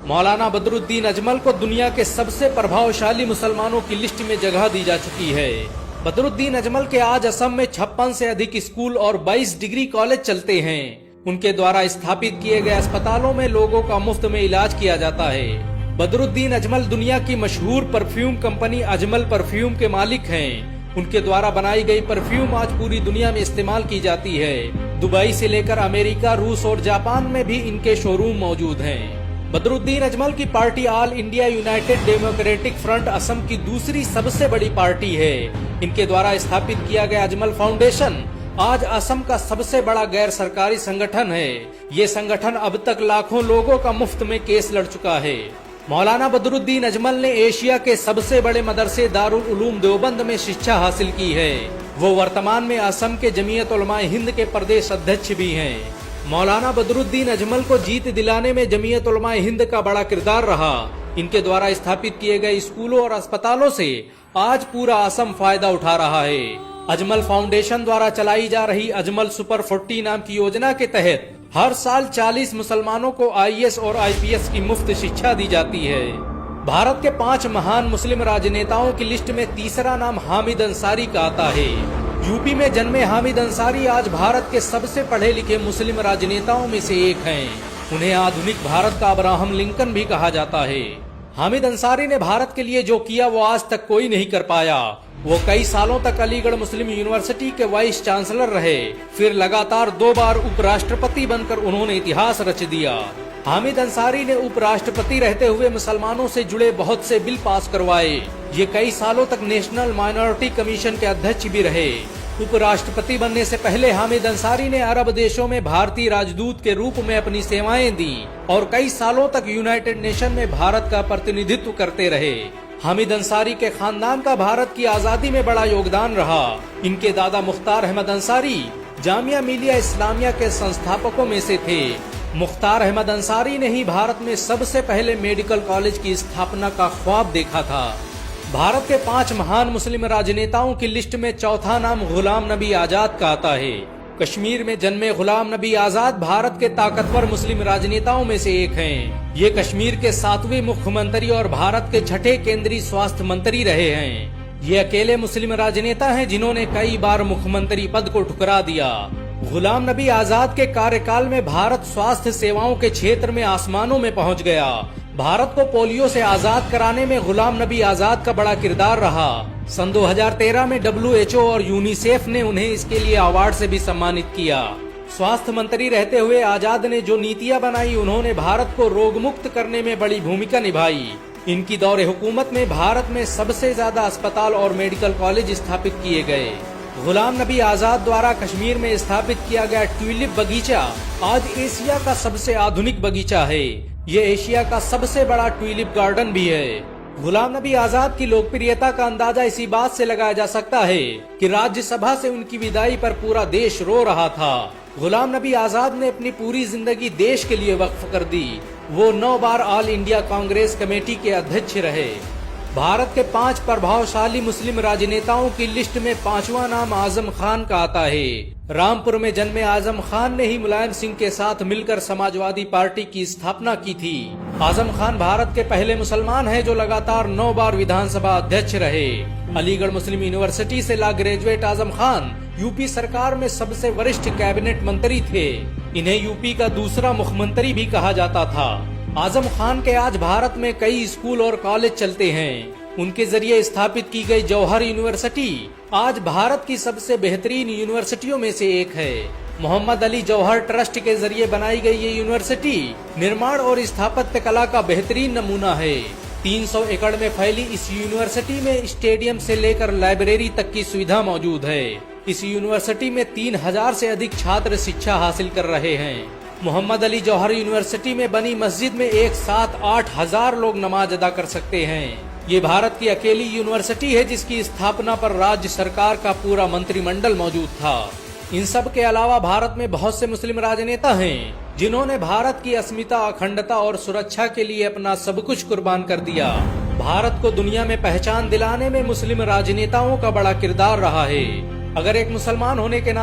मौलाना बदरुद्दीन अजमल को दुनिया के सबसे प्रभावशाली मुसलमानों की लिस्ट में जगह दी जा चुकी है। बदरुद्दीन अजमल के आज असम में 56 से अधिक स्कूल और 22 डिग्री कॉलेज चलते हैं। उनके द्वारा स्थापित किए गए अस्पतालों में लोगों का मुफ्त में इलाज किया जाता है। बदरुद्दीन अजमल दुनिया की मशहूर परफ्यूम कंपनी अजमल परफ्यूम के मालिक हैं। उनके द्वारा बनाई गई परफ्यूम आज पूरी दुनिया में इस्तेमाल की जाती है। दुबई से लेकर अमेरिका, रूस और जापान में भी इनके शोरूम मौजूद हैं। बदरुद्दीन अजमल की party all India United democratic front Assam की दूसरी सबसे बड़ी पार्टी है। इनके द्वारा स्थापित किया गया अजमल फाउंडेशन आज असम का सबसे बड़ा गैर सरकारी संगठन है। ये संगठन अब तक लाखों लोगों का मुफ्त में केस लड़ चुका है। मौलाना बदरुद्दीन अजमल ने एशिया के सबसे बड़े मदरसे दारुल उलूम देवबंद में शिक्षा हासिल की है। वो वर्तमान में असम के जमीयत उलमाए हिंद के प्रदेश अध्यक्ष भी हैं। मौलाना बदरुद्दीन अजमल को जीत दिलाने में जमीयत उलमाए हिंद का बड़ा किरदार रहा। इनके द्वारा स्थापित किए गए स्कूलों और अस्पतालों से आज पूरा असम फायदा उठा रहा है। अजमल फाउंडेशन द्वारा चलाई जा रही अजमल सुपर 40 नाम की योजना के तहत हर साल 40 मुसलमानों को आईएएस और आईपीएस की मुफ्त शिक्षा दी जाती है। भारत के 5 महान मुस्लिम राजनेताओं की लिस्ट में तीसरा नाम हामिद अंसारी का आता है। यूपी में जन्मे हामिद अंसारी आज भारत के सबसे पढ़े लिखे मुस्लिम राजनेताओं में से एक हैं। उन्हें आधुनिक भारत का अब्राहम लिंकन भी कहा जाता है। हामिद अंसारी ने भारत के लिए जो किया वो आज तक कोई नहीं कर पाया। वो कई सालों तक अलीगढ़ मुस्लिम यूनिवर्सिटी के वाइस चांसलर रहे। फिर लगातार 2 बार उपराष्ट्रपति बनकर उन्होंने इतिहास रच दिया। हामिद अंसारी ने उपराष्ट्रपति रहते हुए मुसलमानों से जुड़े बहुत से बिल पास करवाए। ये कई सालों तक नेशनल माइनॉरिटी कमीशन के अध्यक्ष भी रहे। उपराष्ट्रपति बनने से पहले हामिद अंसारी ने अरब देशों में भारतीय राजदूत के रूप में अपनी सेवाएं दी और कई सालों तक यूनाइटेड नेशन में भारत का प्रतिनिधित्व करते रहे। हामिद अंसारी के खानदान का भारत की आजादी में बड़ा योगदान रहा। इनके दादा मुख्तार अहमद अंसारी जामिया मिलिया इस्लामिया के संस्थापकों में से थे। मुख्तार अहमद अंसारी ने ही भारत में सबसे पहले मेडिकल कॉलेज की स्थापना का ख्वाब देखा था। भारत के 5 महान मुस्लिम राजनेताओं की लिस्ट में चौथा नाम गुलाम नबी आजाद का आता है। कश्मीर में जन्मे गुलाम नबी आजाद भारत के ताकतवर मुस्लिम राजनेताओं में से एक हैं। ये कश्मीर के 7वें मुख्यमंत्री और भारत के 6ठे केंद्रीय स्वास्थ्य मंत्री रहे हैं। ये अकेले मुस्लिम राजनेता हैं जिन्होंने कई बार मुख्यमंत्री पद को ठुकरा दिया। गुलाम नबी आजाद के कार्यकाल में भारत स्वास्थ्य सेवाओं के क्षेत्र में आसमानों में पहुंच गया। भारत को पोलियो से आजाद कराने में गुलाम नबी आजाद का बड़ा किरदार रहा। सन 2013 में WHO और यूनिसेफ ने उन्हें इसके लिए अवार्ड से भी सम्मानित किया। स्वास्थ्य मंत्री रहते हुए आजाद ने जो नीतियां बनाई उन्होंने भारत को रोग मुक्त करने में बड़ी भूमिका निभाई। इनकी दौरे हुकूमत में भारत में सबसे ज्यादा अस्पताल और मेडिकल कॉलेज स्थापित किए गए। गुलाम नबी आजाद द्वारा कश्मीर में स्थापित किया गया ट्यूलिप बगीचा आज एशिया का सबसे आधुनिक बगीचा है। ये एशिया का सबसे बड़ा ट्यूलिप गार्डन भी है। गुलाम नबी आजाद की लोकप्रियता का अंदाजा इसी बात से लगाया जा सकता है कि राज्यसभा से उनकी विदाई पर पूरा देश रो रहा था। गुलाम नबी आजाद ने अपनी पूरी जिंदगी देश के लिए वक्फ कर दी। वो 9 बार ऑल इंडिया कांग्रेस कमेटी के अध्यक्ष रहे। भारत के 5 प्रभावशाली मुस्लिम राजनेताओं की लिस्ट में 5वां नाम आजम खान का आता है। रामपुर में जन्मे आजम खान ने ही मुलायम सिंह के साथ मिलकर समाजवादी पार्टी की स्थापना की थी। आजम खान भारत के पहले मुसलमान हैं जो लगातार 9 बार विधानसभा अध्यक्ष रहे। अलीगढ़ मुस्लिम यूनिवर्सिटी से law graduate Azam Khan UP सरकार में सबसे वरिष्ठ कैबिनेट मंत्री थे। इन्हें यूपी का दूसरा मुख्यमंत्री भी कहा जाता था। आजम खान के आज भारत में कई स्कूल और कॉलेज चलते हैं। उनके जरिए स्थापित की गई जौहर यूनिवर्सिटी आज भारत की सबसे बेहतरीन यूनिवर्सिटियों में से एक है। मोहम्मद अली जौहर ट्रस्ट के जरिए बनाई गई ये यूनिवर्सिटी निर्माण और स्थापत्य कला का बेहतरीन नमूना है। 300 एकड़ में फैली इस यूनिवर्सिटी में स्टेडियम से लेकर लाइब्रेरी तक की सुविधा मौजूद है। इस यूनिवर्सिटी में 3000 से अधिक छात्र शिक्षा हासिल कर रहे हैं। मोहम्मद अली जौहर यूनिवर्सिटी में बनी मस्जिद में एक साथ 8000 लोग नमाज अदा कर सकते हैं। ये भारत की अकेली यूनिवर्सिटी है जिसकी स्थापना पर राज्य सरकार का पूरा मंत्रिमंडल मौजूद था। इन सब के अलावा भारत में बहुत से मुस्लिम राजनेता हैं जिन्होंने भारत की अस्मिता, अखंडता और सुरक्षा के लिए अपना सब कुछ कुर्बान कर दिया। भारत को दुनिया में पहचान दिलाने में मुस्लिम राजनेताओं का बड़ा किरदार रहा है। अगर एक मुसलमान होने के नाते